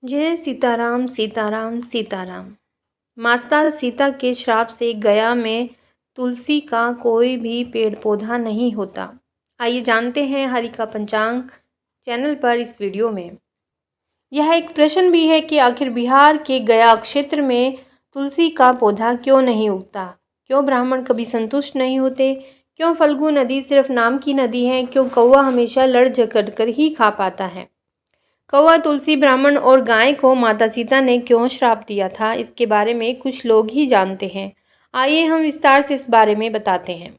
जय सीताराम सीताराम सीताराम। माता सीता के श्राप से गया में तुलसी का कोई भी पेड़ पौधा नहीं होता। आइए जानते हैं हरि का पंचांग चैनल पर इस वीडियो में। यह एक प्रश्न भी है कि आखिर बिहार के गया क्षेत्र में तुलसी का पौधा क्यों नहीं उगता? क्यों ब्राह्मण कभी संतुष्ट नहीं होते? क्यों फल्गु नदी सिर्फ नाम की नदी है? क्यों कौवा हमेशा लड़ झगड़ कर ही खा पाता है? कौवा, तुलसी, ब्राह्मण और गाय को माता सीता ने क्यों श्राप दिया था, इसके बारे में कुछ लोग ही जानते हैं। आइए हम विस्तार से इस बारे में बताते हैं।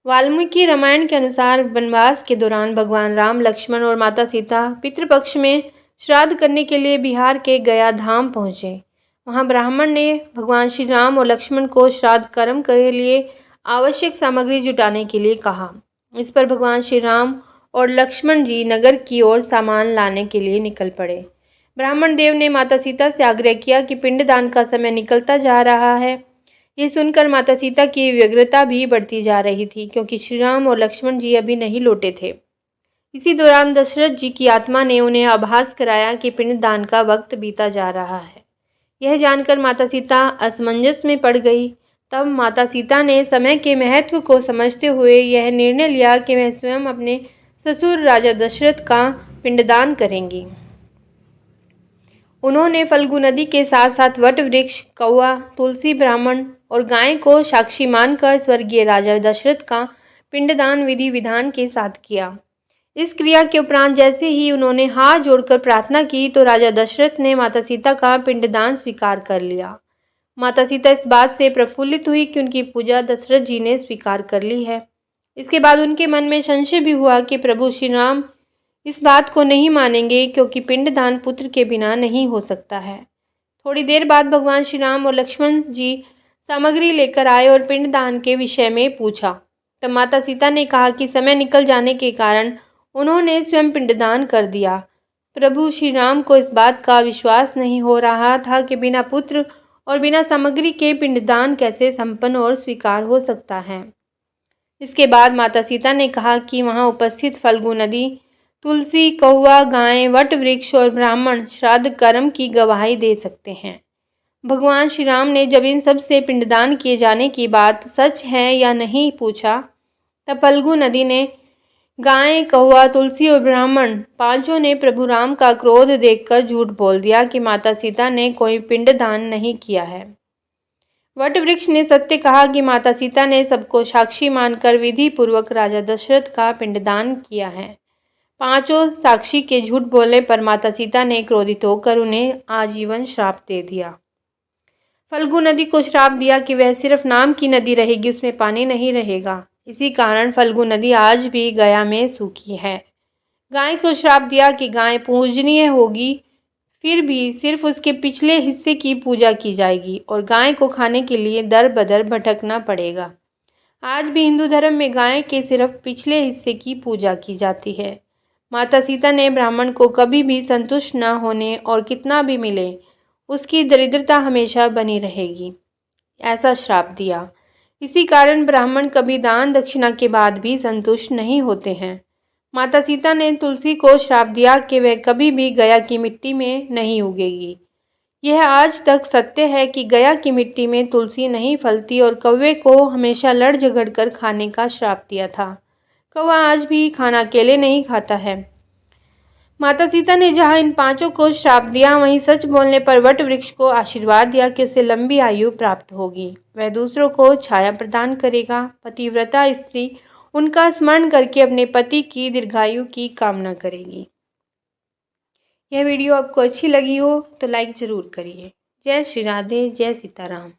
वाल्मीकि रामायण के अनुसार वनवास के दौरान भगवान राम, लक्ष्मण और माता सीता पितृपक्ष में श्राद्ध करने के लिए बिहार के गया धाम पहुँचे। वहाँ ब्राह्मण ने भगवान श्री राम और लक्ष्मण को श्राद्ध कर्म के लिए आवश्यक सामग्री जुटाने के लिए कहा। इस पर भगवान श्री राम और लक्ष्मण जी नगर की ओर सामान लाने के लिए निकल पड़े। ब्राह्मण देव ने माता सीता से आग्रह किया कि पिंडदान का समय निकलता जा रहा है। ये सुनकर माता सीता की व्यग्रता भी बढ़ती जा रही थी, क्योंकि श्री राम और लक्ष्मण जी अभी नहीं लौटे थे। इसी दौरान दशरथ जी की आत्मा ने उन्हें आभास कराया कि पिंडदान का वक्त बीता जा रहा है। यह जानकर माता सीता असमंजस में पड़ गई। तब माता सीता ने समय के महत्व को समझते हुए यह निर्णय लिया कि वह स्वयं अपने ससुर राजा दशरथ का पिंडदान करेंगी। उन्होंने फल्गु नदी के साथ साथ वट वृक्ष, कौवा, तुलसी, ब्राह्मण और गाय को साक्षी मानकर स्वर्गीय राजा दशरथ का पिंडदान विधि विधान के साथ किया। इस क्रिया के उपरांत जैसे ही उन्होंने हाथ जोड़कर प्रार्थना की तो राजा दशरथ ने माता सीता का पिंडदान स्वीकार कर लिया। माता सीता इस बात से प्रफुल्लित हुई कि उनकी पूजा दशरथ जी ने स्वीकार कर ली है। इसके बाद उनके मन में संशय भी हुआ कि प्रभु श्री राम इस बात को नहीं मानेंगे, क्योंकि पिंडदान पुत्र के बिना नहीं हो सकता है। थोड़ी देर बाद भगवान श्री राम और लक्ष्मण जी सामग्री लेकर आए और पिंडदान के विषय में पूछा। तब माता सीता ने कहा कि समय निकल जाने के कारण उन्होंने स्वयं पिंडदान कर दिया। प्रभु श्री राम को इस बात का विश्वास नहीं हो रहा था कि बिना पुत्र और बिना सामग्री के पिंडदान कैसे संपन्न और स्वीकार हो सकता है। इसके बाद माता सीता ने कहा कि वहां उपस्थित फल्गु नदी, तुलसी, कौवा, गाय, वट वृक्ष और ब्राह्मण श्राद्ध कर्म की गवाही दे सकते हैं। भगवान श्री राम ने जब इन सब से पिंडदान किए जाने की बात सच है या नहीं पूछा, तब फल्गु नदी ने गाय, कौवा, तुलसी और ब्राह्मण पांचों ने प्रभु राम का क्रोध देखकर झूठ बोल दिया कि माता सीता ने कोई पिंडदान नहीं किया है। वट वृक्ष ने सत्य कहा कि माता सीता ने सबको साक्षी मानकर विधि पूर्वक राजा दशरथ का पिंडदान किया है। पांचों साक्षी के झूठ बोलने पर माता सीता ने क्रोधित होकर उन्हें आजीवन श्राप दे दिया। फल्गु नदी को श्राप दिया कि वह सिर्फ नाम की नदी रहेगी, उसमें पानी नहीं रहेगा। इसी कारण फल्गु नदी आज भी गया में सूखी है। गाय को श्राप दिया कि गाय पूजनीय होगी, फिर भी सिर्फ उसके पिछले हिस्से की पूजा की जाएगी और गाय को खाने के लिए दर बदर भटकना पड़ेगा। आज भी हिंदू धर्म में गाय के सिर्फ पिछले हिस्से की पूजा की जाती है। माता सीता ने ब्राह्मण को कभी भी संतुष्ट न होने और कितना भी मिले उसकी दरिद्रता हमेशा बनी रहेगी, ऐसा श्राप दिया। इसी कारण ब्राह्मण कभी दान दक्षिणा के बाद भी संतुष्ट नहीं होते हैं। माता सीता ने तुलसी को श्राप दिया कि वह कभी भी गया की मिट्टी में नहीं उगेगी। यह आज तक सत्य है कि गया की मिट्टी में तुलसी नहीं फलती, और कौवे को हमेशा लड़ झगड़ कर खाने का श्राप दिया था। कौवा आज भी खाना अकेले नहीं खाता है। माता सीता ने जहाँ इन पांचों को श्राप दिया, वहीं सच बोलने पर वट वृक्ष को आशीर्वाद दिया कि उसे लंबी आयु प्राप्त होगी, वह दूसरों को छाया प्रदान करेगा। पतिव्रता स्त्री उनका स्मरण करके अपने पति की दीर्घायु की कामना करेगी। यह वीडियो आपको अच्छी लगी हो तो लाइक ज़रूर करिए। जय श्री राधे, जय सीताराम।